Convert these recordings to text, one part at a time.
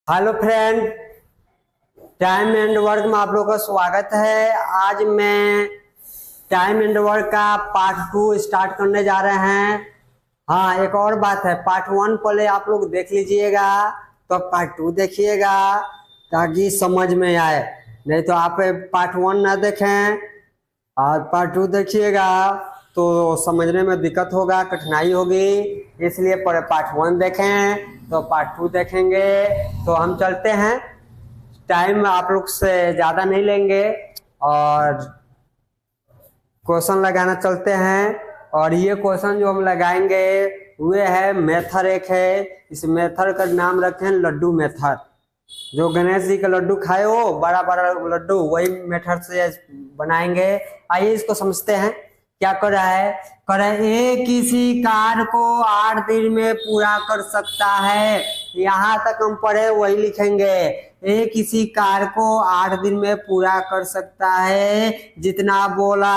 Hello friend, time and work में आप लोगों का स्वागत है। आज मैं टाइम एंड वर्क का पार्ट 2 स्टार्ट करने जा रहे हैं। हाँ, एक और बात है, पार्ट 1 पहले आप लोग देख लीजिएगा तो पार्ट 2 देखिएगा ताकि समझ में आए। नहीं तो आप पार्ट 1 ना देखें और पार्ट 2 देखिएगा तो समझने में दिक्कत होगा, कठिनाई होगी। इसलिए पहले पार्ट 1 देखें तो पार्ट 2 देखेंगे। तो हम चलते हैं, टाइम आप लोग से ज़्यादा नहीं लेंगे और क्वेश्चन लगाना चलते हैं। और ये क्वेश्चन जो हम लगाएंगे वे है मेथड एक है, इस मेथड का नाम रखें लड्डू मेथड। जो गणेश जी का लड्डू खाए हो, बड़ा बड़ा लड्डू, वही मेथड से बनाएंगे। आइए इसको समझते हैं। क्या कर रहा है, कर रहा है एक किसी कार्य को 8 दिन में पूरा कर सकता है। यहाँ तक हम पढ़े वही लिखेंगे। एक किसी कार्य को 8 दिन में पूरा कर सकता है, जितना बोला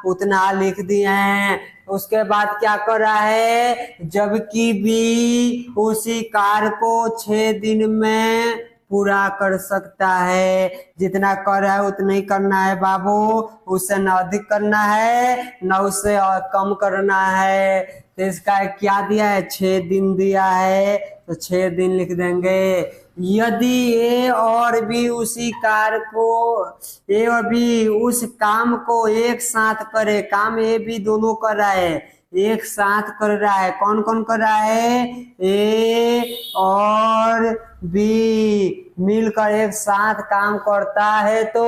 उतना लिख दिए हैं। उसके बाद क्या कर रहा है, जबकि भी उसी कार्य को 6 दिन में पूरा कर सकता है। जितना कर रहा है उतना ही करना है बाबू, उससे न अधिक करना है न उससे कम करना है। तो इसका क्या दिया है, 6 दिन दिया है, तो 6 दिन लिख देंगे। यदि ए और बी उसी कार्य को, ए और बी उस काम को एक साथ करे, काम ए बी दोनों कर रहा है, एक साथ कर रहा है। कौन कौन कर रहा है, ए और बी मिलकर एक साथ काम करता है, तो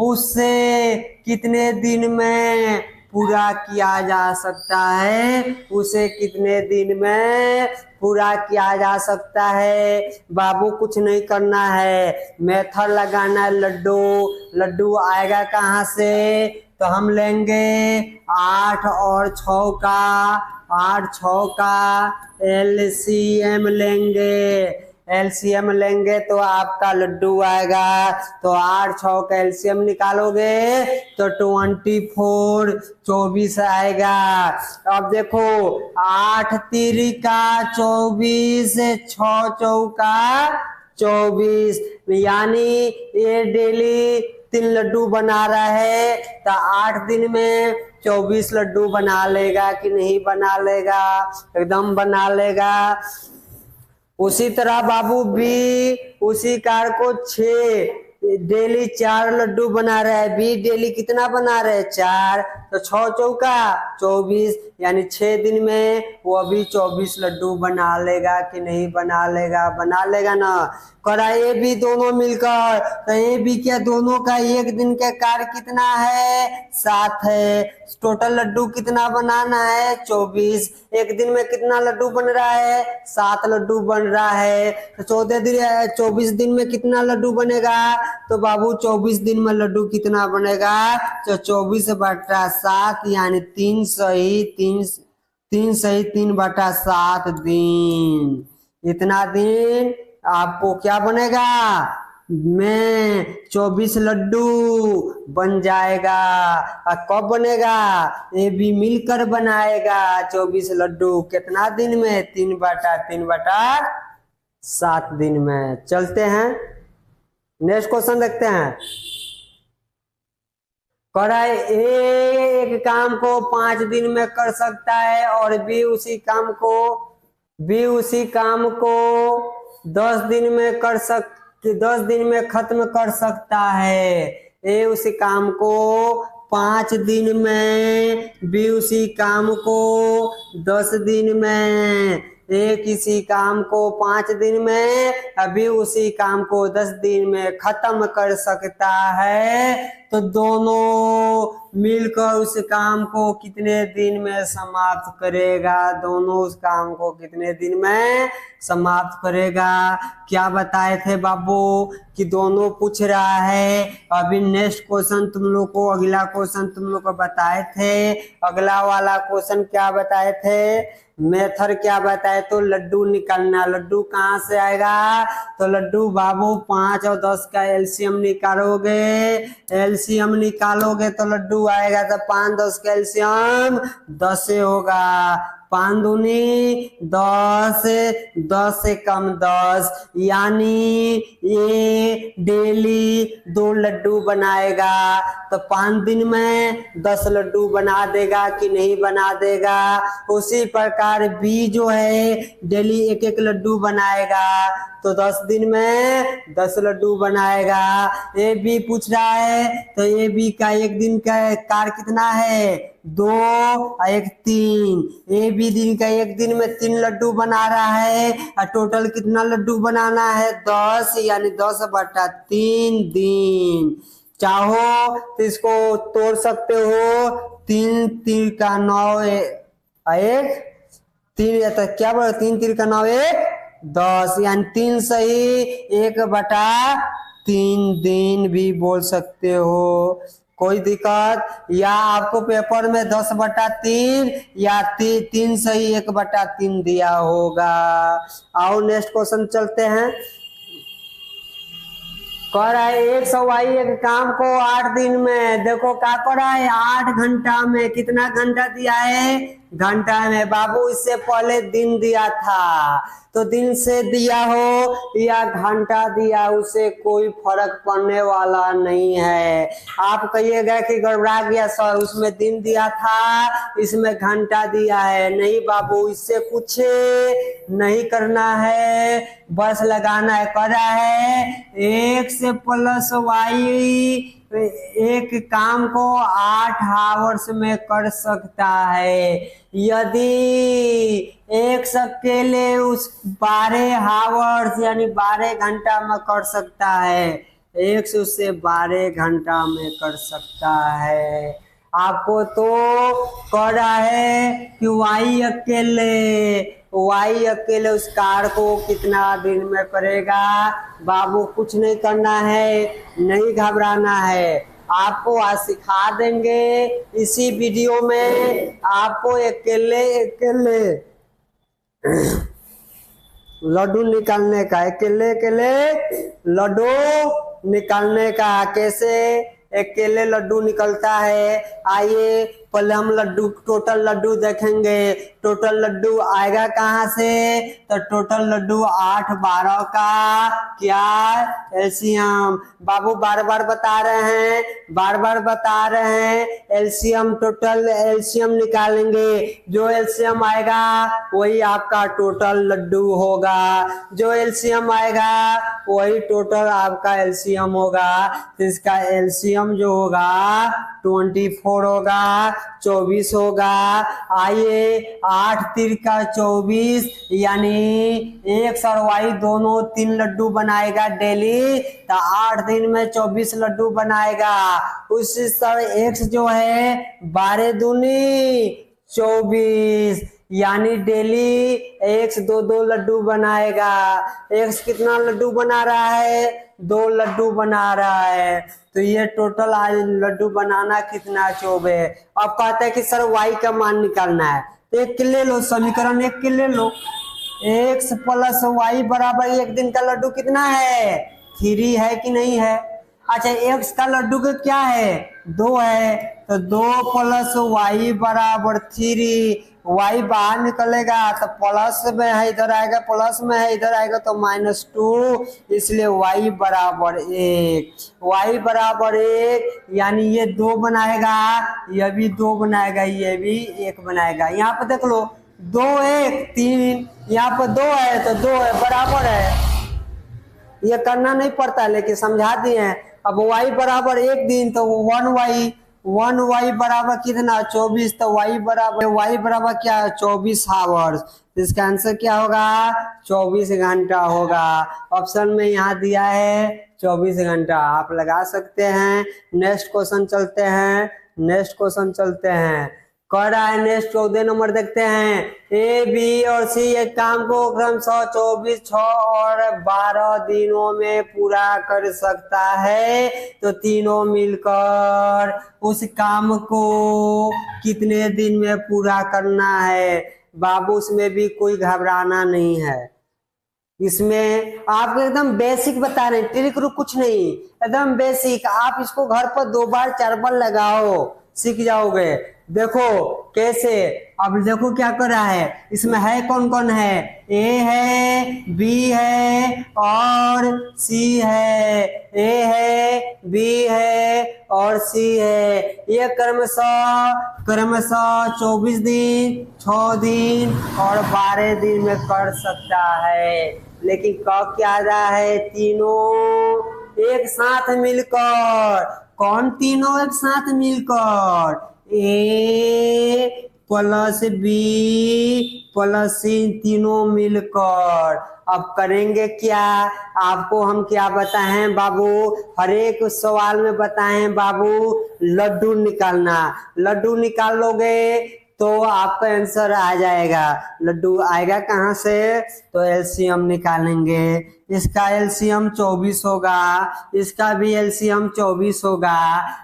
उससे कितने दिन में पूरा किया जा सकता है, उसे कितने दिन में पूरा किया जा सकता है। बाबू कुछ नहीं करना है, मेथड लगाना है। लड्डू लड्डू आएगा कहाँ से, तो हम लेंगे 8 और 6 का, 8 6 का एलसीएम लेंगे। एलसीएम लेंगे तो आपका लड्डू आएगा। तो 8 6 का एलसीएम निकालोगे तो 24 24 आएगा। अब देखो 8 3 का 24, 6 चौका 24, यानी ये डेली 3 लड्डू बना रहा है, तो 8 दिन में 24 लड्डू बना लेगा कि नहीं बना लेगा, एकदम बना लेगा। उसी तरह बाबू बी उसी कार को 6 डेली 4 लड्डू बना रहा है। बी डेली कितना बना रहे हैं, 4, तो 6 चौका 24, यानी 6 दिन में वो भी 24 लड्डू बना लेगा कि नहीं बना लेगा, बना लेगा ना। करा ए बी दोनों मिलकर, तो ए बी क्या दोनों का एक दिन का कार्य कितना है, 7 है। टोटल लड्डू कितना बनाना है, 24। एक दिन में कितना लड्डू बन रहा है, 7 लड्डू बन रहा है। तो 14 दिन 24 दिन में कितना लड्डू बनेगा, तो बाबू 24 दिन में लड्डू कितना बनेगा, तो 24/7, यानी 3 सही 3/7 दिन। इतना दिन आपको क्या बनेगा, में 24 लड्डू बन जाएगा। और कब बनेगा, ये भी मिलकर बनाएगा 24 लड्डू। कितना दिन में, 3/7 दिन में। चलते हैं नेक्स्ट क्वेश्चन देखते हैं। करा एक काम को 5 दिन में कर सकता है और बी उसी काम को 10 दिन में 10 दिन में खत्म कर सकता है। ए उसी काम को 5 दिन में, बी उसी काम को 10 दिन में। ए किसी काम को 5 दिन में, अभी उसी काम को 10 दिन में खत्म कर सकता है, तो दोनों मिलकर उस काम को कितने दिन में समाप्त करेगा, दोनों उस काम को कितने दिन में समाप्त करेगा। क्या बताए थे बाबू कि दोनों पूछ रहा है। अभी नेक्स्ट क्वेश्चन तुम लोग को, अगला क्वेश्चन तुम लोग को बताए थे। अगला वाला क्वेश्चन क्या बताए थे, मेथड क्या बताए, तो लड्डू निकालना। लड्डू कहाँ से आएगा, तो लड्डू बाबू 5 और 10 का एलसीएम निकालोगे, एलसीएम निकालोगे तो लड्डू आएगा। तो 5 10 का एलसीएम 10 से होगा, 5 दूनी 10, 10 से कम 10, यानी ये डेली 2 लड्डू बनाएगा। तो 5 दिन में 10 लड्डू बना देगा कि नहीं बना देगा। उसी प्रकार बी जो है डेली 1-1 लड्डू बनाएगा, तो 10 दिन में 10 लड्डू बनाएगा। ए बी पूछ रहा है, तो ए बी का एक दिन का कार्य कितना है? 2 और 1 3। ए बी दिन का एक दिन में 3 लड्डू बना रहा है, और टोटल कितना लड्डू बनाना है? 10, यानी 10/3 दिन। चाहो तो इसको तोड़ सकते हो, 3 3 का 9 1 3, तो क्या बोला? 3 3 का 9 1 10, यानी 3 सही 1/3 दिन भी बोल सकते हो। कोई दिक्कत? या आपको पेपर में 10/3 या 3 सही 1/3 दिया होगा। आओ नेक्स्ट क्वेश्चन चलते हैं। कह रहा है 1 सवाई एक काम को 8 दिन में, देखो क्या कर रहा है? 8 घंटा में। कितना घंटा दिया है? घंटा में। बाबू इससे पहले दिन दिया था, तो दिन से दिया हो या घंटा दिया, उसे कोई फर्क पड़ने वाला नहीं है। आप कहिएगा कि गड़बड़ा गया सर, उसमें दिन दिया था, इसमें घंटा दिया है। नहीं बाबू, इससे कुछ नहीं करना है, बस लगाना है। कर रहा है 1 से प्लस वाई एक काम को 8 आवर्स में कर सकता है। यदि एक अकेले उस 12 आवर्स यानी 12 घंटा में कर सकता है, एक से उससे 12 घंटा में कर सकता है। आपको तो कह रहा है कि वाई अकेले उस कार को कितना दिन में करेगा। बाबू कुछ नहीं करना है, नहीं घबराना है। आपको आज सिखा देंगे इसी वीडियो में। आपको अकेले लड्डू निकालने का, अकेले लड्डू निकालने का। कैसे अकेले लड्डू निकलता है? आइए पहले हम टोटल लड्डू देखेंगे। टोटल लड्डू आएगा कहाँ से? तो टोटल लड्डू 8 12 का क्या एलसीएम। बाबू बार बार बता रहे हैं एलसीएम, टोटल एलसीएम निकालेंगे। जो एलसीएम आएगा वही आपका टोटल लड्डू होगा। जो एलसीएम आएगा वही टोटल आपका एलसीएम होगा। तो इसका एलसीएम जो होगा 24 होगा, 24 होगा। आइए 8 3 का 24, यानी एक्स और वाई दोनों 3 लड्डू बनाएगा डेली, तो 8 दिन में 24 लड्डू बनाएगा। उसी तरह एक्स जो है 12 दूनी 24, यानी डेली एक्स 2 लड्डू बनाएगा। एक्स कितना लड्डू बना रहा है? 2 लड्डू बना रहा है। तो ये टोटल आज लड्डू बनाना कितना 24। अब कहते हैं कि सर वाई का मान निकालना है, तो एक ले लो, समीकरण 1 के ले लो। एक्स प्लस वाई बराबर एक दिन का लड्डू कितना है? 3 है कि नहीं है? अच्छा, एक्स का लड्डू का क्या है? 2 है, तो 2 प्लस वाई बराबर 3। वाई बाहर निकलेगा तो प्लस में है, इधर आएगा प्लस में है, इधर आएगा तो -2, इसलिए वाई बराबर 1। वाई बराबर 1, यानी ये 2 बनाएगा, ये भी 2 बनाएगा, ये भी 1 बनाएगा। यहाँ पे देख लो 2 1 3, यहाँ पर 2 है तो 2 है, बराबर है। ये करना नहीं पड़ता लेकिन समझा दिए हैं। अब y बराबर 1 दिन तो 1y बराबर कितना? 24, तो y बराबर क्या है? 24 आवर्स। इसका आंसर क्या होगा? 24 घंटा होगा। ऑप्शन में यहाँ दिया है 24 घंटा, आप लगा सकते हैं। नेक्स्ट क्वेश्चन चलते हैं। कह रहा है नेक्स्ट 14 नंबर देखते हैं। ए बी और सी एक काम को क्रमशः 24 6 और 12 दिनों में पूरा कर सकता है, तो तीनों मिलकर उस काम को कितने दिन में पूरा करना है? बाबू उसमें भी कोई घबराना नहीं है। इसमें आपको एकदम बेसिक बता रहे हैं, ट्रिक कुछ नहीं, एकदम बेसिक। आप इसको घर पर 2 बार 4 बार लगाओ, सीख जाओगे। देखो कैसे, अब देखो क्या कर रहा है, इसमें है कौन कौन है, ए है, बी है और सी है, ए है, बी है और सी है। ये क्रमशः 24 दिन, 6 दिन और 12 दिन में कर सकता है। लेकिन कब क्या रहा है, तीनों एक साथ मिलकर। कौन तीनों एक साथ मिलकर, ए प्लस बी प्लस सी तीनों मिलकर। अब करेंगे क्या, आपको हम क्या बताएं बाबू, हर एक सवाल में बताएं बाबू, लड्डू निकालना। लड्डू निकाल लोगे तो आपका आंसर आ जाएगा। लड्डू आएगा कहाँ से, तो एलसीएम निकालेंगे। इसका एलसीएम 24 होगा, इसका भी एलसीएम 24 होगा।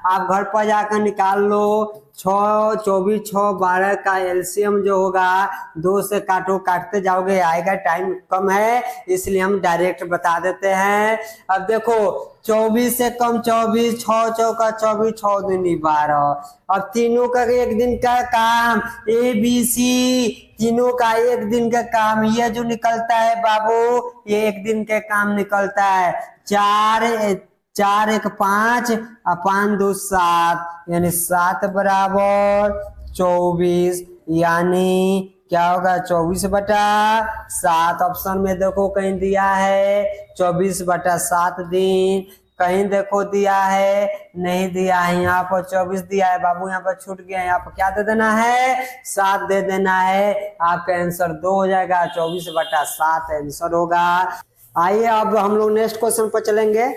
आप घर पर जाकर निकाल लो। 6 24 6 12 का एलसीएम जो होगा, 2 से काटो, काटते जाओगे आएगा। टाइम कम है इसलिए हम डायरेक्ट बता देते हैं। अब देखो 24 से कम 24, 6 चौका 24, 6 दूनी 12। अब तीनों का एक दिन का काम, ए बी सी तीनों का एक दिन का काम, ये जो निकलता है बाबू, ये एक दिन के काम निकलता है। 4 1 5 और 5 2 7, यानी 7 बराबर 24, यानी क्या होगा 24/7। ऑप्शन में देखो कहीं दिया है 24/7 दिन, कहीं देखो दिया है नहीं दिया है। यहाँ पर 24 दिया है बाबू, यहाँ पर छूट गया, यहाँ पर क्या दे देना है, 7 दे देना है। आपका आंसर 2 हो जाएगा, 24/7 आंसर होगा। आइए अब हम लोग नेक्स्ट क्वेश्चन पर चलेंगे।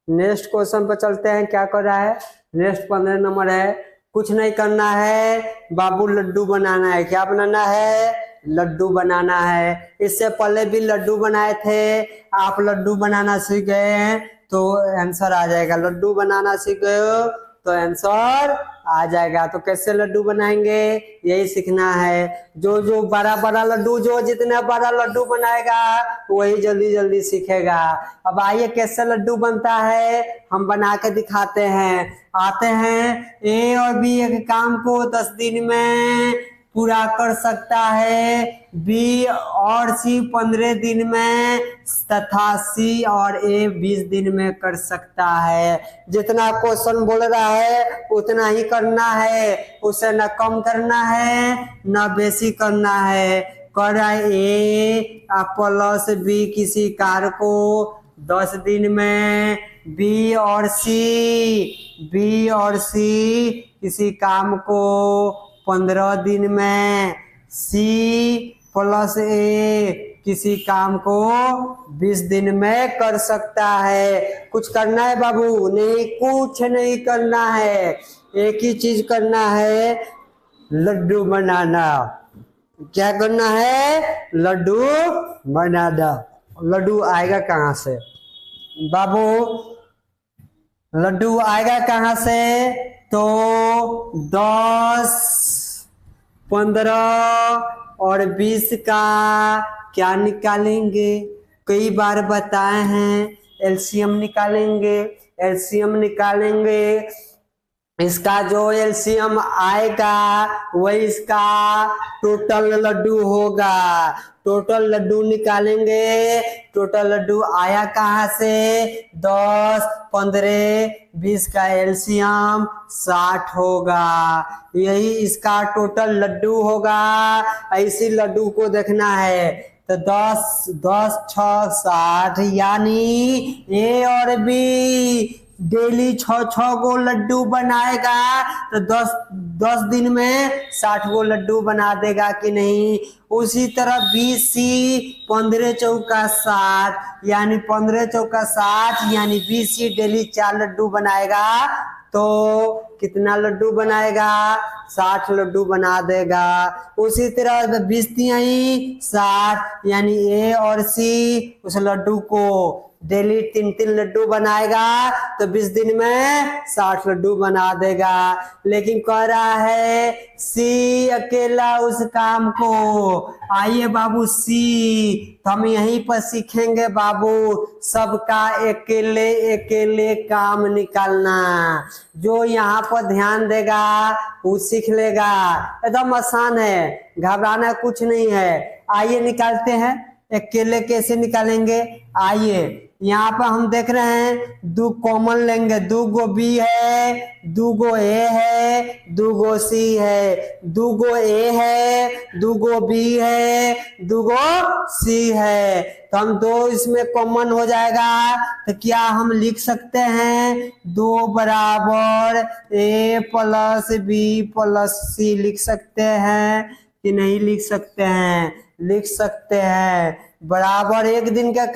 नेक्स्ट क्वेश्चन पर चलते हैं। क्या कर रहा है, नेक्स्ट 15 नंबर है। कुछ नहीं करना है बाबू, लड्डू बनाना है। क्या बनाना है, लड्डू बनाना है। इससे पहले भी लड्डू बनाए थे, आप लड्डू बनाना सीख गए हैं तो आंसर आ जाएगा। लड्डू बनाना सीख गए हो तो आंसर आ जाएगा। तो कैसे लड्डू बनाएंगे यही सीखना है। जो बड़ा बड़ा लड्डू, जो जितना बड़ा लड्डू बनाएगा वही जल्दी जल्दी सीखेगा। अब आइए कैसे लड्डू बनता है हम बना के दिखाते हैं। आते हैं, ए और बी एक काम को 10 दिन में पूरा कर सकता है, बी और सी 15 दिन में, तथा सी और ए 20 दिन में कर सकता है। जितना क्वेश्चन बोल रहा है उतना ही करना है, उसे न कम करना है न बेसी करना है। कर रहा है ए प्लस बी किसी कार्य को 10 दिन में, बी और सी किसी काम को 15 दिन में, सी प्लस ए किसी काम को 20 दिन में कर सकता है। कुछ करना है बाबू, नहीं कुछ नहीं करना है, एक ही चीज करना है, लड्डू बनाना। क्या करना है, लड्डू बनाना। लड्डू आएगा कहाँ से बाबू, लड्डू आएगा कहाँ से, तो 10 15 और 20 का क्या निकालेंगे, कई बार बताए हैं एलसीएम निकालेंगे। एलसीएम निकालेंगे, इसका जो एलसीएम आएगा वही इसका टोटल लड्डू होगा। टोटल लड्डू निकालेंगे, टोटल लड्डू आया कहाँ से, 10 15 20 का एलसीएम 60 होगा, यही इसका टोटल लड्डू होगा। ऐसी लड्डू को देखना है तो 10 6 60, यानी ए और बी डेली 6 गो लड्डू बनाएगा तो 10 दिन में 60 गो लड्डू बना देगा कि नहीं। उसी तरह 20 सी 15 चौका 60, यानी 15 चौका 60, यानी 20 सी डेली 4 लड्डू बनाएगा तो कितना लड्डू बनाएगा, 60 लड्डू बना देगा। उसी तरह 20 तिहाई 60, यानी ए और सी उस लड्डू को डेली 3-3 लड्डू बनाएगा तो 20 दिन में 60 लड्डू बना देगा। लेकिन कह रहा है सी अकेला उस काम को। आइए बाबू सी, तो हम यहीं पर सीखेंगे बाबू सबका अकेले अकेले काम निकालना। जो यहाँ पर ध्यान देगा वो सीख लेगा। एकदम आसान है, घबराना कुछ नहीं है। आइए निकालते हैं। अकेले कैसे निकालेंगे? आइए यहाँ पर हम देख रहे हैं दो कॉमन लेंगे। 2 गो बी है, 2 गो ए है, 2 गो सी है, 2 गो ए है, 2 गो बी है, 2 गो सी है। तो हम 2 इसमें कॉमन हो जाएगा तो क्या हम लिख सकते हैं 2 बराबर ए प्लस बी प्लस सी लिख सकते हैं कि नहीं लिख सकते हैं? लिख सकते हैं। बराबर एक दिन का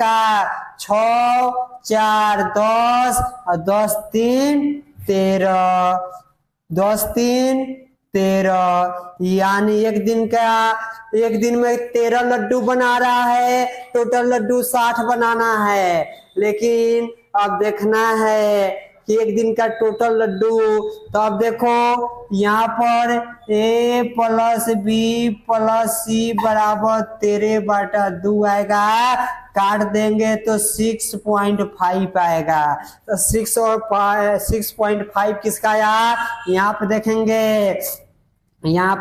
6 4 10 और 10 3 13, 10 3 13, यानी एक दिन में 13 लड्डू बना रहा है। टोटल लड्डू 60 बनाना है। लेकिन अब देखना है कि एक दिन का टोटल लड्डू, तो अब देखो यहाँ पर ए प्लस बी प्लस सी बराबर 13/2 आएगा। काट देंगे तो 6.5 आएगा। तो 6 और 6.5 किसका आया? यहाँ पे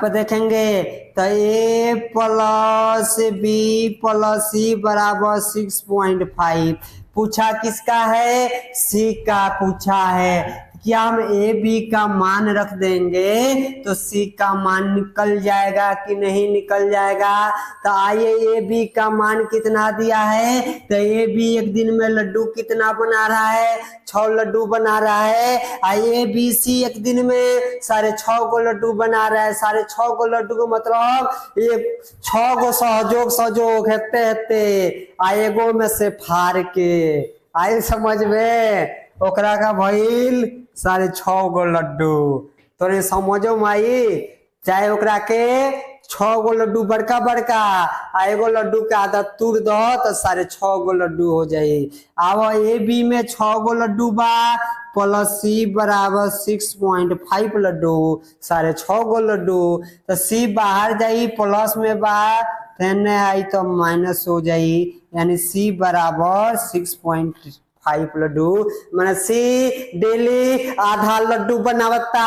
देखेंगे तो ए प्लस बी प्लस सी बराबर 6.5। पूछा किसका है? सी का पूछा है। क्या हम ए बी का मान रख देंगे तो सी का मान निकल जाएगा कि नहीं निकल जाएगा? तो आइए ए बी का मान कितना दिया है? तो ए बी एक दिन में लड्डू कितना बना रहा है? 6 लड्डू बना रहा है। आइए बी सी एक दिन में 6.5 गो लड्डू बना रहा है। 6.5 गो लड्डू को मतलब ये 6 गो सहयोग हेते आए गो में से फाड़ के आए समझ में ओकरा का भइल 6.5 गो लड्डू। तो समझो माई, चाहे ओकरा के 6 गो लड्डू बड़का आ एगो लड्डू के आदत तूर दो तो 6.5 गो लड्डू हो जाई। अब ए बी में 6 गो लड्डू बा प्लस सी बराबर 6.5 लड्डू 6.5 गो लड्डू। तो सी बाहर जाई प्लस में बा तेने आई तो माइनस हो जाई, यानी सी बराबर 6.5 लड्डू। मैंने सी डेली आधा लड्डू बनावता,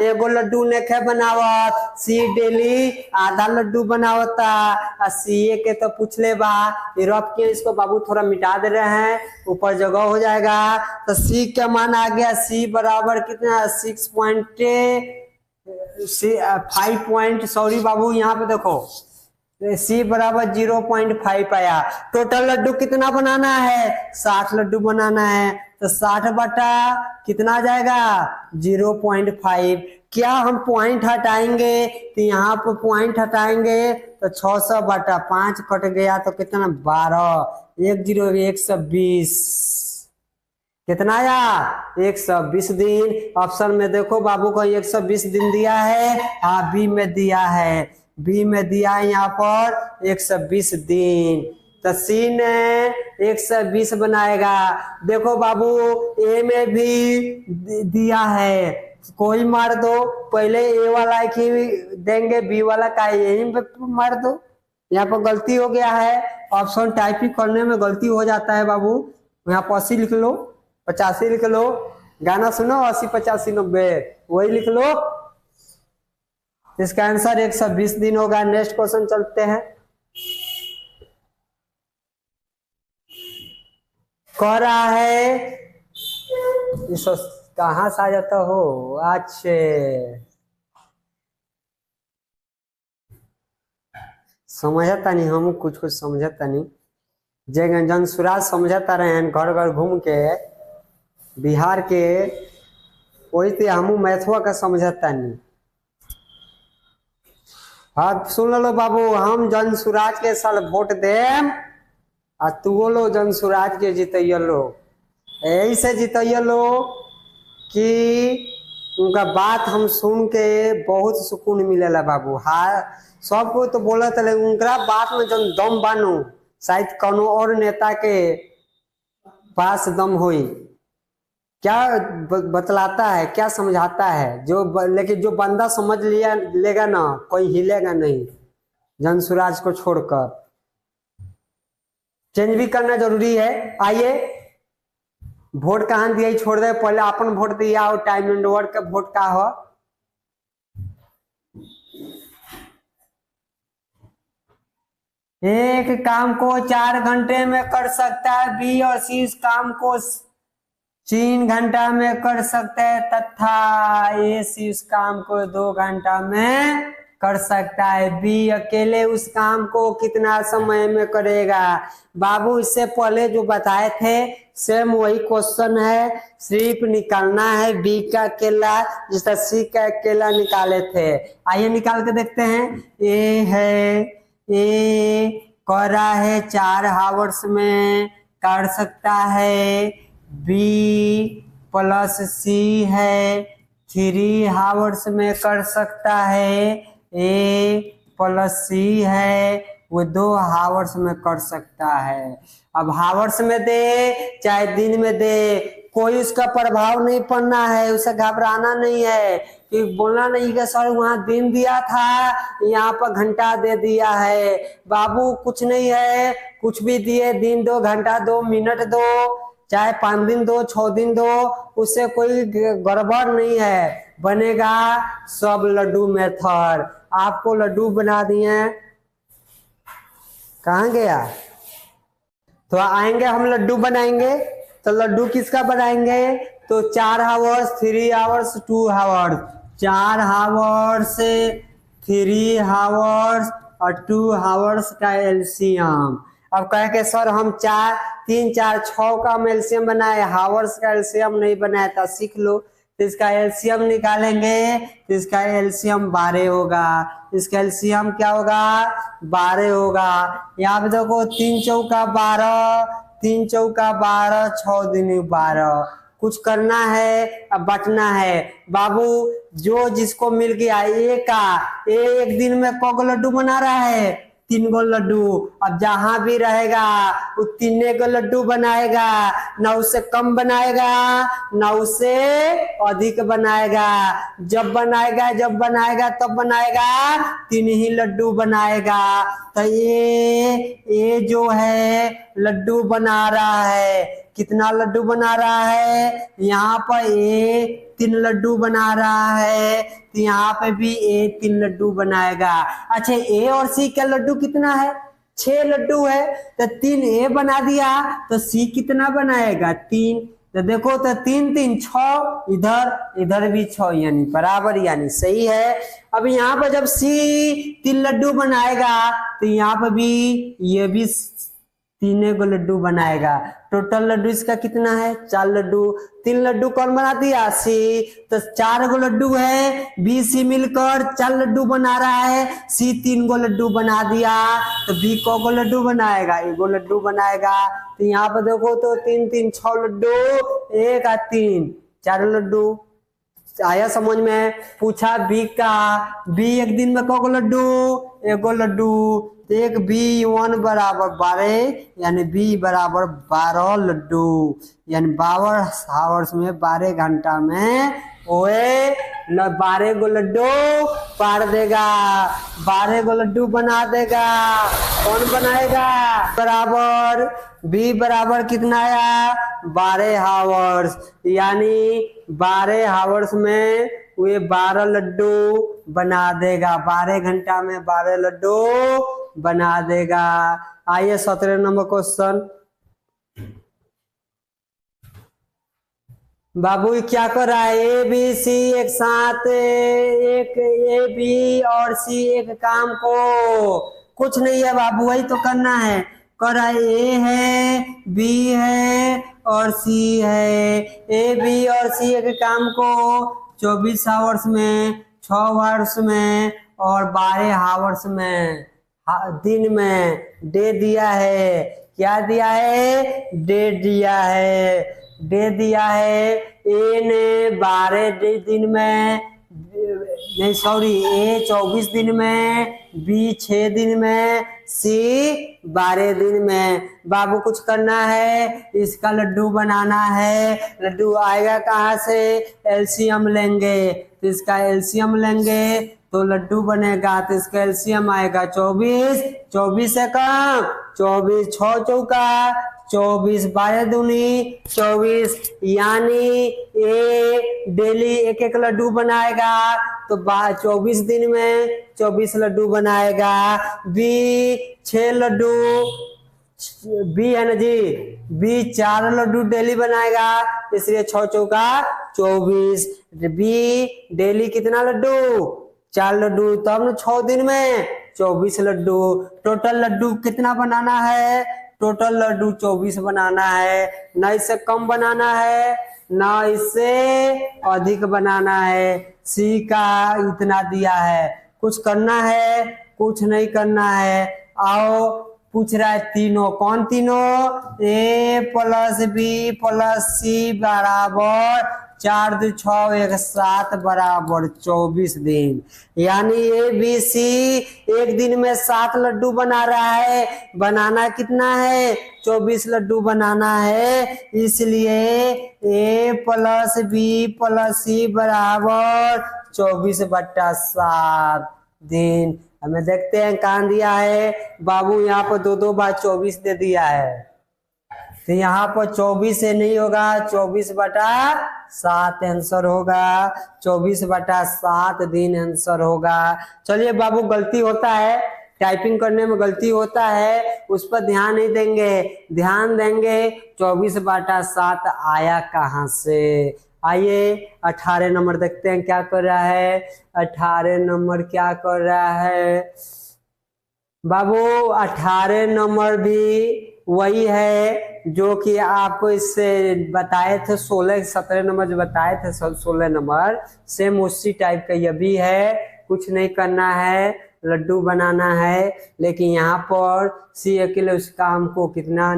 एगो लड्डू नेखे बनावत। सी डेली आधा लड्डू बनावता। सी के तो पूछ ले बा रब के, इसको बाबू थोड़ा मिटा दे रहे हैं, ऊपर जगह हो जाएगा। तो सी का मान आ गया सी बराबर कितना 6.5 सॉरी बाबू यहाँ पे देखो सी बराबर 0.5 आया। टोटल लड्डू कितना बनाना है? 60 लड्डू बनाना है। तो 60 बटा कितना जाएगा 0.5। क्या हम पॉइंट हटाएंगे तो यहाँ पर पॉइंट हटाएंगे तो 600 बटा 5 कट गया तो कितना 12 120 कितना आया 120 दिन। ऑप्शन में देखो बाबू को 120 दिन दिया है। हाँ बी में दिया है, बी में दिया है यहाँ पर 120 दिन। तो सी ने 120 बनाएगा। देखो बाबू ए में भी दिया है, कोई मार दो। पहले ए वाला ही देंगे, बी वाला का यहीं पे मार दो। यहाँ पर गलती हो गया है, ऑप्शन टाइपिंग करने में गलती हो जाता है बाबू। यहाँ पर 80 लिख लो, 85 लिख लो। गाना सुनो 80 85 90 वही लिख लो। इसका आंसर 120 दिन होगा। नेक्स्ट क्वेश्चन चलते हैं। कह रहा है इस कहां से आ जाता हो अच्छे समझता नहीं, हम कुछ समझता नहीं। जय जन सुराज समझता रहे घर घर घूम के बिहार के, वही तो हम मैथवा का समझता नहीं। हाँ सुन लो बाबू, हम जन सुराज के साल वोट देम आ तू लो जन सुराज के जितैया लो। ऐसे जितैया लो कि उनका बात हम सुन के बहुत सुकून मिलेला बाबू। हाँ सबको तो बोला था, उनका बात में जन दम बानू शायद कोनो और नेता के पास दम हुई, क्या बतलाता है, क्या समझाता है? लेकिन जो बंदा समझ लिया लेगा ना, कोई हिलेगा नहीं जनसुराज को छोड़कर। चेंज भी करना जरूरी है। आइए, वोट कहाँ दिया छोड़ दे, पहले अपन वोट दिया और टाइम एंड वर्क का वोट का हो। एक काम को 4 घंटे में कर सकता है बी, और सी इस काम को 3 घंटा में कर सकते हैं, तथा ए सी उस काम को 2 घंटा में कर सकता है। बी अकेले उस काम को कितना समय में करेगा? बाबू इससे पहले जो बताए थे सेम वही क्वेश्चन है, सिर्फ निकालना है बी का अकेला जिस तरह सी का अकेला निकाले थे। आइए निकाल के देखते हैं। ए है, ए कर रहा है 4 हावर्स में कर सकता है, बी प्लस सी है 3 हावर्स में कर सकता है, ए प्लस सी है वो 2 हावर्स में कर सकता है। अब हावर्स में दे चाहे दिन में दे, कोई उसका प्रभाव नहीं पड़ना है, उसे घबराना नहीं है कि बोलना नहीं कि सर वहां दिन दिया था यहाँ पर घंटा दे दिया है। बाबू कुछ नहीं है, कुछ भी दिए, दिन दो, घंटा दो, मिनट दो, चाहे 5 दिन दो, 6 दिन दो, उससे कोई गड़बड़ नहीं है, बनेगा सब लड्डू मेथड। आपको लड्डू बना दिए, कहाँ गया? तो आएंगे हम लड्डू बनाएंगे, तो लड्डू किसका बनाएंगे? तो 4 hours, 3 hours, 2 hours, 4 hours, 3 hours और 2 हावर्स का एलसीएम। अब कहे के सर हम 3, 4, 6 का एलसीएम बनाए, हावर्स का एलसीएम नहीं बनाया था, सीख लो। तो इसका एलसीएम निकालेंगे तो इसका एलसीएम 12 होगा, इसका एलसीएम क्या होगा? 12 होगा। यहाँ पे देखो 3 चौका 12, 3 चौका 12, 6 दिन 12, कुछ करना है, अब बटना है। बाबू जो जिसको मिल गया ए का, एक दिन में कौ लड्डू बना रहा है? 3 गो लड्डू। अब जहां भी रहेगा वो 3 गो लड्डू बनाएगा, ना उससे कम बनाएगा ना उससे अधिक बनाएगा। जब बनाएगा तब बनाएगा 3 ही लड्डू बनाएगा। तो ये जो है लड्डू बना रहा है, कितना लड्डू बना रहा है? यहाँ पर ए 3 लड्डू बना रहा है, तो यहाँ पे भी ए 3 लड्डू बनाएगा। अच्छा ए और सी का लड्डू कितना है? 6 लड्डू है, तो 3 ए बना दिया तो सी कितना बनाएगा? 3। तो देखो तो 3 3 6, इधर भी 6, यानी बराबर, यानी सही है। अब यहाँ पर जब सी 3 लड्डू बनाएगा तो यहाँ पर भी ये भी 3 गो लड्डू बनाएगा। टोटल लड्डू इसका कितना है? 4 लड्डू। 3 लड्डू कौन बना दिया? सी। तो 4 गो लड्डू है, बी सी मिलकर 4 लड्डू बना रहा है, सी 3 गो लड्डू बना दिया, तो बी को गो लड्डू बनाएगा? 1 गो लड्डू बनाएगा। तो यहाँ पर देखो तो 3 3 6 लड्डू, 1 और 3 4 लड्डू। आया समझ में? पूछा बी का, बी एक दिन में कौ गो लड्डू? 1 गो लड्डू। एक B1 बराबर 12, यानी B बराबर 12 लड्डू, यानी 12 हावर्स में 12 घंटा में ओए 12 गो लड्डू पार देगा, 12 गो लड्डू बना देगा। कौन बनाएगा? बराबर B बराबर कितना आया? 12 हावर्स, यानी 12 हावर्स में वे 12 लड्डू बना देगा, 12 घंटा में 12 लड्डू बना देगा। आइए 17 नंबर क्वेश्चन। बाबू क्या कर रहा है? ए बी सी एक साथ, एक ए बी और सी एक काम को, कुछ नहीं है बाबू, वही तो करना है। कर रहा है ए है, बी है और सी है। ए बी और सी एक काम को 24 हावर्स में, 6 हावर्स में और 12 हावर्स में, दिन में दे दिया है। क्या दिया है? डे दिया है, दे दिया है। ए ने 12 दिन में, नहीं सॉरी, ए 24 दिन में, बी 6 दिन में, सी 12 दिन में। बाबू कुछ करना है, इसका लड्डू बनाना है। लड्डू आएगा कहाँ से? एलसीएम लेंगे, तो इसका एलसीएम लेंगे तो लड्डू बनेगा। तो इसका एलसीएम आएगा 24, 24 से कम 24, 6 चौका 24, 12 दूनी 24, यानी ए डेली एक एक लड्डू बनाएगा तो 24 दिन में 24 लड्डू बनाएगा। बी 6 लड्डू, बी है ना जी, बी 4 लड्डू डेली बनाएगा, इसलिए 6 चौका 24। बी डेली कितना लड्डू? 4 लड्डू, तब ना 6 दिन में 24 लड्डू। टोटल लड्डू कितना बनाना है? टोटल लड्डू 24 बनाना है, ना इससे कम बनाना है ना इससे अधिक बनाना है। सी का इतना दिया है, कुछ करना है? कुछ नहीं करना है। आओ पूछ रहा है तीनों, कौन तीनों? ए प्लस बी प्लस सी बराबर 4 2 6 1 7 बराबर 24 दिन। यानी ए बी सी एक दिन में 7 लड्डू बना रहा है। बनाना कितना है? 24 लड्डू बनाना है, इसलिए ए प्लस बी प्लस सी बराबर 24/7 दिन। हमें देखते हैं कहाँ दिया है। बाबू यहाँ पर 2 बार 24 दे दिया है, तो यहाँ पर 24 से नहीं होगा, 24/7 आंसर होगा। 24/7 दिन आंसर होगा। चलिए बाबू, गलती होता है, टाइपिंग करने में गलती होता है, उस पर ध्यान नहीं देंगे, ध्यान देंगे 24/7 आया कहाँ से। आइए 18 नंबर देखते हैं क्या कर रहा है। 18 नंबर क्या कर रहा है बाबू? 18 नंबर भी वही है जो कि आपको इससे बताए थे। 16-17 नंबर जो बताए थे, 16 नंबर सेम उसी टाइप का यह भी है। कुछ नहीं करना है, लड्डू बनाना है, लेकिन यहाँ पर सी अकेले उस काम को कितना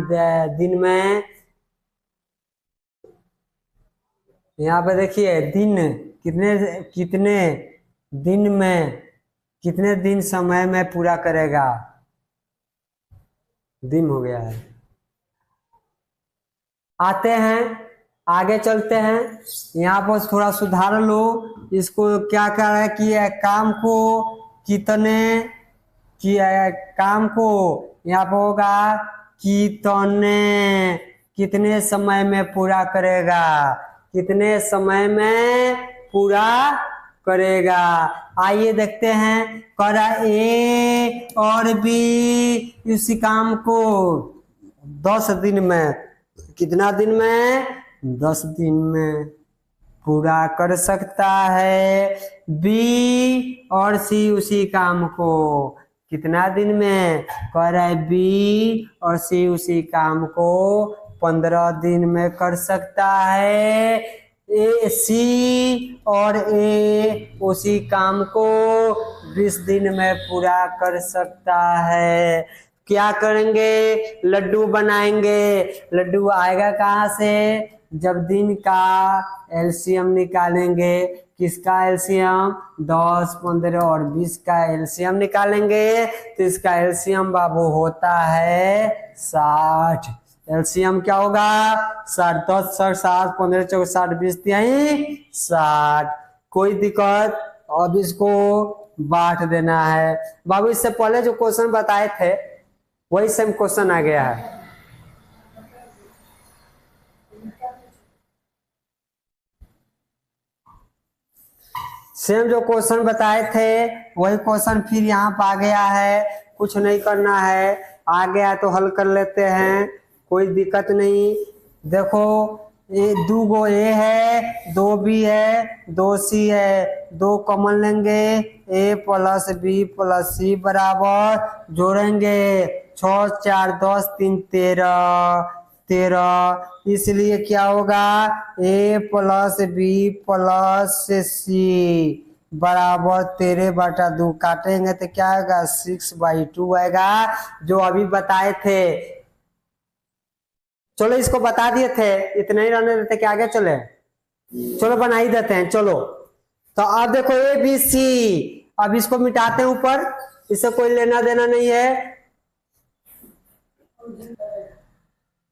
दिन में, यहाँ पे देखिए दिन कितने कितने दिन में, कितने दिन समय में पूरा करेगा। दिन हो गया है। आते हैं आगे चलते हैं, यहाँ पर थोड़ा सुधार लो इसको। क्या कर रहा है कि काम को कितने, काम को यहाँ पर होगा कितने समय में पूरा करेगा, कितने समय में पूरा करेगा। आइए देखते हैं। करा ए और बी इसी काम को 10 दिन में, कितना दिन में? 10 दिन में पूरा कर सकता है। बी और सी उसी काम को कितना दिन में? कर रहा है बी और सी उसी काम को 15 दिन में कर सकता है। ए सी और ए उसी काम को 20 दिन में पूरा कर सकता है। क्या करेंगे? लड्डू बनाएंगे। लड्डू आएगा कहाँ से? जब दिन का एलसीएम निकालेंगे। किसका एलसीएम? 10, 15 और 20 का एलसीएम निकालेंगे, तो इसका एलसीएम बाबू होता है 60। एलसीएम क्या होगा? 60, 10, 7, 15, 14, 60, 20, 60। कोई दिक्कत? अब इसको बांट देना है। बाबू इससे पहले जो क्वेश्चन बताए थे वही सेम क्वेश्चन आ गया है। सेम जो क्वेश्चन बताए थे वही क्वेश्चन फिर यहाँ पर आ गया है। कुछ नहीं करना है, आ गया तो हल कर लेते हैं, कोई दिक्कत नहीं। देखो ये 2 गो ए है, 2 बी है, 2 सी है, 2 कॉमन लेंगे। ए प्लस बी प्लस सी बराबर जोड़ेंगे 6 4 10 3 13, इसलिए क्या होगा? ए प्लस बी प्लस सी बराबर 13/2। काटेंगे तो क्या होगा? 6/2 आएगा, जो अभी बताए थे। चलो इसको बता दिए थे, इतने ही रहने देते कि आगे चले। चलो बना ही देते हैं। चलो तो अब देखो ए बी सी, अब इसको मिटाते हैं ऊपर, इससे कोई लेना देना नहीं है।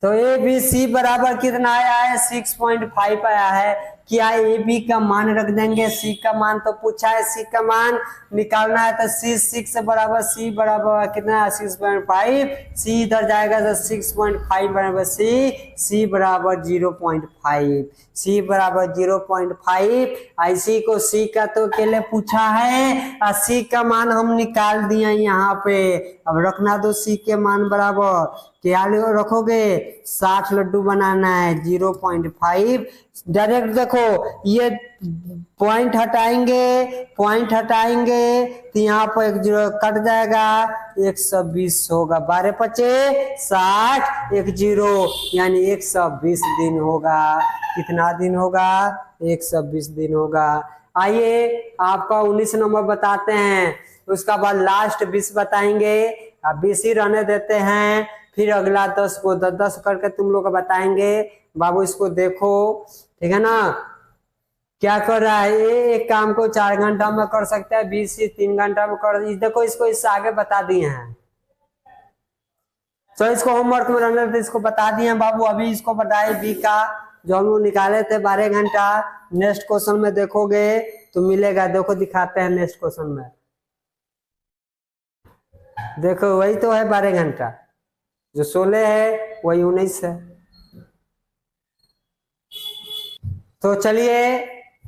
तो ए बी सी बराबर कितना आया है 6.5 आया है। क्या ए बी का मान रख देंगे, सी का मान तो पूछा है, सी का मान निकालना है तो सी 6 बराबर सी बराबर कितना 6.5, सी इधर जाएगा तो 6.5 बराबर सी बराबर 0.5, सी बराबर 0.5। ऐसी को सी का तो अकेले पूछा है और सी का मान हम निकाल दिए यहाँ पे। अब रखना दो सी के मान बराबर क्या रखोगे 60 लड्डू बनाना है 0.5। डायरेक्ट देखो ये पॉइंट हटाएंगे तो यहाँ पर एक जीरो कट जाएगा 120 होगा, 12 पचे 60 एक जीरो यानी 120 दिन होगा। कितना दिन होगा 120 दिन होगा। आइए आपका 19 नंबर बताते हैं, उसका बाद लास्ट 20 बताएंगे। अब 20 ही रहने देते हैं, फिर अगला 10 को 10 करके तुम लोग को बताएंगे। बाबू इसको देखो, ठीक है ना, क्या कर रहा है ये, एक काम को 4 घंटा में कर सकता है, 20 से 3 घंटा में कर। देखो इसको इससे आगे बता दिए हैं, तो इसको होमवर्क में रहने थे, इसको बता दिए हैं बाबू। अभी इसको बताए बी का जो हम लोग निकाले थे 12 घंटा। नेक्स्ट क्वेश्चन में देखोगे तो मिलेगा, देखो दिखाते हैं नेक्स्ट क्वेश्चन में। देखो वही तो है 12 घंटा, जो 16 है वही 19 है। तो चलिए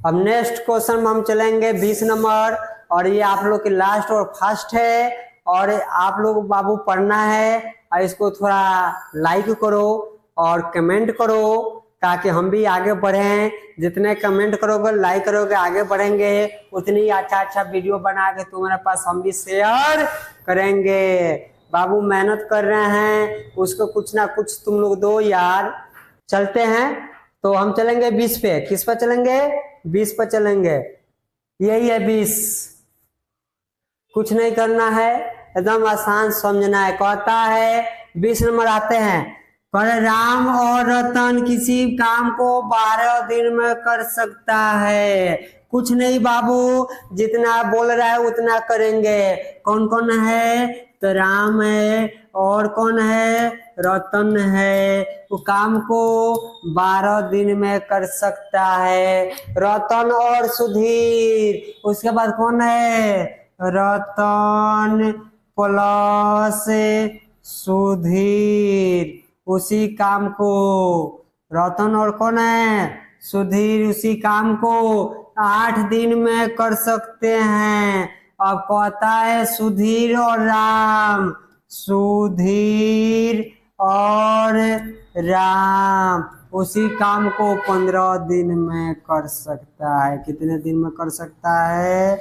अब नेक्स्ट क्वेश्चन में हम चलेंगे 20 नंबर, और ये आप लोग के लास्ट और फर्स्ट है, और आप लोग बाबू पढ़ना है और इसको थोड़ा लाइक करो और कमेंट करो ताकि हम भी आगे बढ़ें। जितने कमेंट करोगे लाइक करोगे आगे बढ़ेंगे, उतनी अच्छा वीडियो बना के तुम्हारे पास हम भी शेयर करेंगे। बाबू मेहनत कर रहे हैं, उसको कुछ ना कुछ तुम लोग दो यार। चलते हैं, तो हम चलेंगे 20 पे। किस पर चलेंगे 20 पर चलेंगे, यही है 20। कुछ नहीं करना है, एकदम आसान समझना है। कहता है 20 नंबर आते हैं, पर राम और रतन किसी काम को 12 दिन में कर सकता है। कुछ नहीं बाबू, जितना बोल रहा है उतना करेंगे। कौन कौन है, तो राम है और कौन है, रतन है। वो काम को 12 दिन में कर सकता है, रतन और सुधीर। उसके बाद कौन है, रतन प्लस सुधीर, उसी काम को। रतन और कौन है, सुधीर, उसी काम को 8 दिन में कर सकते हैं। अब कहता है सुधीर और राम, सुधीर और राम उसी काम को 15 दिन में कर सकता है। कितने दिन में कर सकता है,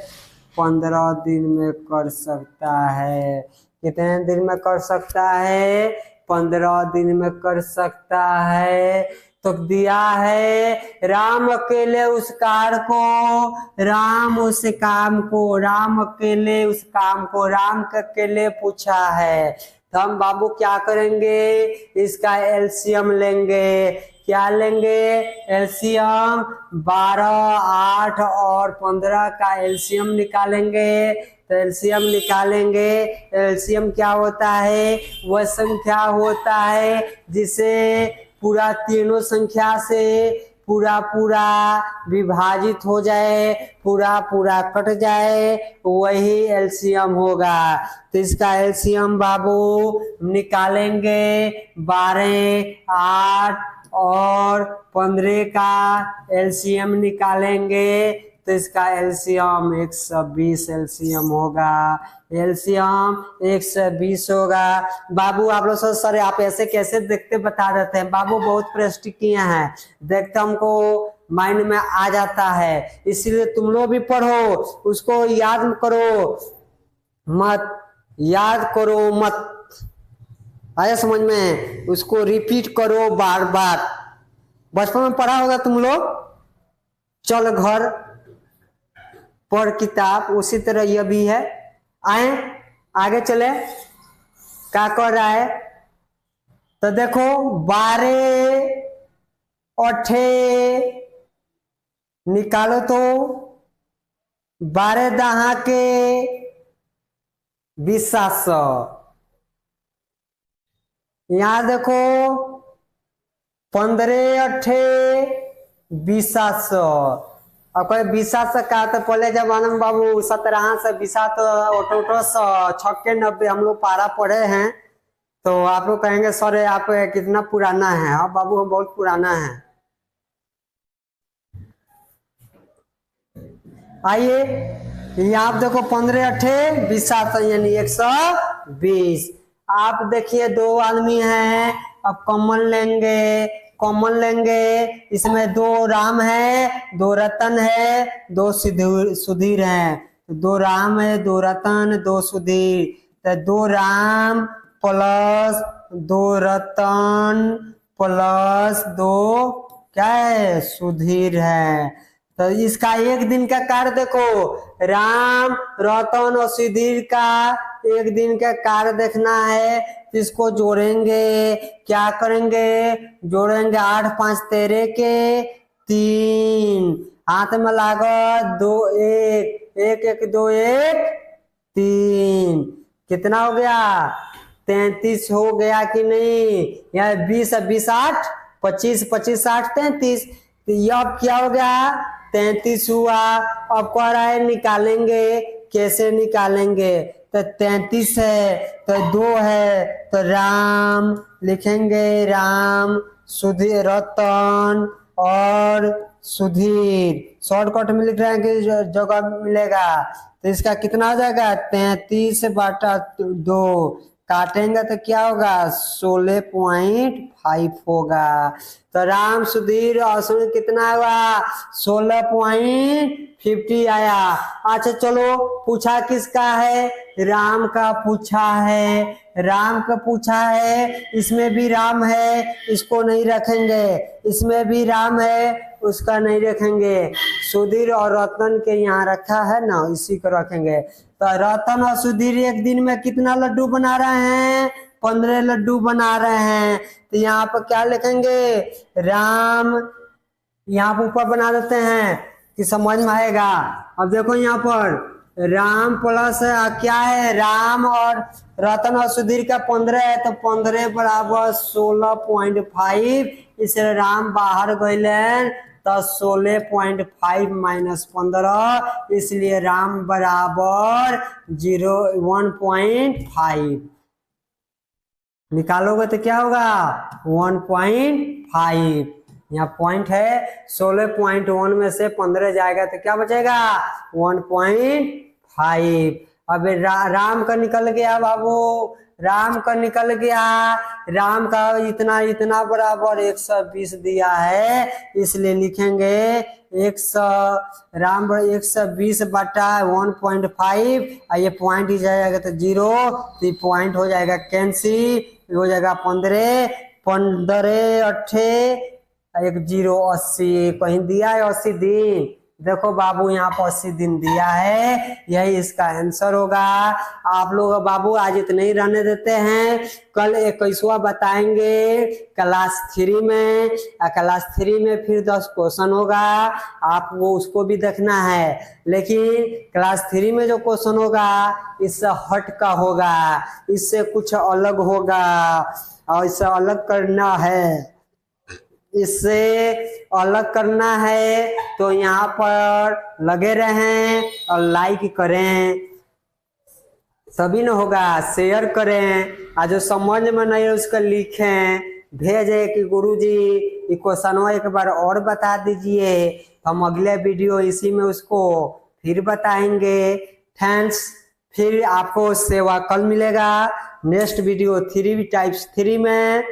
15 दिन में कर सकता है। कितने दिन में कर सकता है, 15 दिन में कर सकता है। तो दिया है राम अकेले उस कार को, राम उस काम को, राम अकेले उस काम को, राम के अकेले पूछा है। तो हम बाबू क्या करेंगे, इसका एलसीएम लेंगे। क्या लेंगे, एलसीएम 12, 8 और 15 का एलसीएम निकालेंगे। तो एलसीएम निकालेंगे, एलसीएम क्या होता है, वह संख्या होता है जिसे पूरा तीनों संख्या से पूरा पूरा विभाजित हो जाए, पूरा पूरा कट जाए, वही एलसीएम होगा। तो इसका एलसीएम बाबू निकालेंगे, 12, 8 और 15 का एलसीएम निकालेंगे। तो इसका एलसीएम 120 एलसीएम होगा, एलसीएम 120 होगा। बाबू आप लोग सोच सर आप ऐसे कैसे देखते बता देते हैं, बाबू बहुत प्रैक्टिस किए हैं, देखते हमको माइंड में आ जाता है, इसलिए तुम लोग भी पढ़ो, उसको याद करो मत, याद करो मत, आया समझ में, उसको रिपीट करो बार बार। बचपन में पढ़ा होगा तुम लोग, चल घर पढ़ किताब, उसी तरह यह भी है। आए आगे चले, क्या कर रहा है, तो देखो 12 8 निकालो तो 12 दहा के 20 700, यहाँ देखो 15 अट्ठे 20 और कोई 20 का तो पहले जमाने में बाबू 17 से 20 तो 96 हम लोग पारा पढ़े हैं। तो आप लोग कहेंगे सर आप कितना पुराना है। हाँ बाबू हम बहुत पुराना है। आइए यहाँ आप देखो 15 अट्ठे 20 यानी 120। आप देखिए दो आदमी हैं, अब कॉमन लेंगे। इसमें 2 राम है, 2 रतन है, 2 सुधीर हैं। 2 राम है, 2 रतन, 2 सुधीर। तो 2 राम प्लस 2 रतन प्लस 2 क्या है सुधीर है। तो इसका एक दिन का कार्य देखो, राम रतन और सुधीर का एक दिन का कार्य देखना है। इसको जोड़ेंगे, क्या करेंगे, जोड़ेंगे 8 5 13 के 3, हाथ में लागत 2 1 1 1 2 1 3, कितना हो गया 33 हो गया कि नहीं। यहाँ 20 20 8 25 25 8 33। तो ये अब क्या हो गया 33 हुआ। अब कह रहा है निकालेंगे, कैसे निकालेंगे। तो 33 है तो 2 है तो राम लिखेंगे, राम सुधीर रतन और सुधीर। शॉर्टकट में लिख रहे हैं कि जगह मिलेगा। तो इसका कितना हो जाएगा 33/2 काटेंगे तो क्या होगा 16.5 होगा। तो राम सुधीर और सुधीर कितना हुआ 16.50 आया। अच्छा चलो पूछा किसका है, राम का पूछा है, राम का पूछा है। इसमें भी राम है, इसको नहीं रखेंगे। इसमें भी राम है, उसका नहीं रखेंगे। सुधीर और रतन के यहाँ रखा है ना, इसी को रखेंगे। तो रतन और सुधीर एक दिन में कितना लड्डू बना रहे हैं 15 लड्डू बना रहे हैं। तो यहाँ पर क्या लिखेंगे राम, यहाँ पर ऊपर बना देते हैं कि समझ में आएगा। अब देखो यहाँ पर राम प्लस क्या है, राम और रतन और सुधीर का 15 है तो 15 बराबर 16.5। इसलिए राम बाहर गए तो 16.5 माइनस 15, इसलिए राम बराबर 1.5 निकालोगे तो क्या होगा 1.5। यहाँ पॉइंट है 16.1 में से 15 जाएगा तो क्या बचेगा 1.5। अब राम का निकल गया बाबू, राम का निकल गया। राम का इतना इतना बराबर 120 दिया है, इसलिए लिखेंगे 100 राम 120/1.5। ये पॉइंट ही जाएगा तो 0, तो ये पॉइंट हो जाएगा कैंसिल, हो जाएगा 15 15 अट्ठे 1 0 80। कहीं दिया है 80 दिन, देखो बाबू यहाँ पर 80 दिन दिया है, यही इसका आंसर होगा। आप लोग बाबू आज इतने ही रहने देते हैं, कल 21वां बताएंगे क्लास 3 में। क्लास 3 में फिर 10 क्वेश्चन होगा, आप वो उसको भी देखना है। लेकिन क्लास 3 में जो क्वेश्चन होगा इससे हट का होगा, इससे कुछ अलग होगा और इससे अलग करना है, इससे अलग करना है। तो यहाँ पर लगे रहें और लाइक करें, सभी न होगा शेयर करें, और जो समझ में नहीं है उसको लिखें, भेजे कि गुरुजी ये क्वेश्चन एक बार और बता दीजिए। हम अगले वीडियो इसी में उसको फिर बताएंगे। थैंक्स। फिर आपको सेवा कल मिलेगा नेक्स्ट वीडियो 3 टाइप्स 3 में।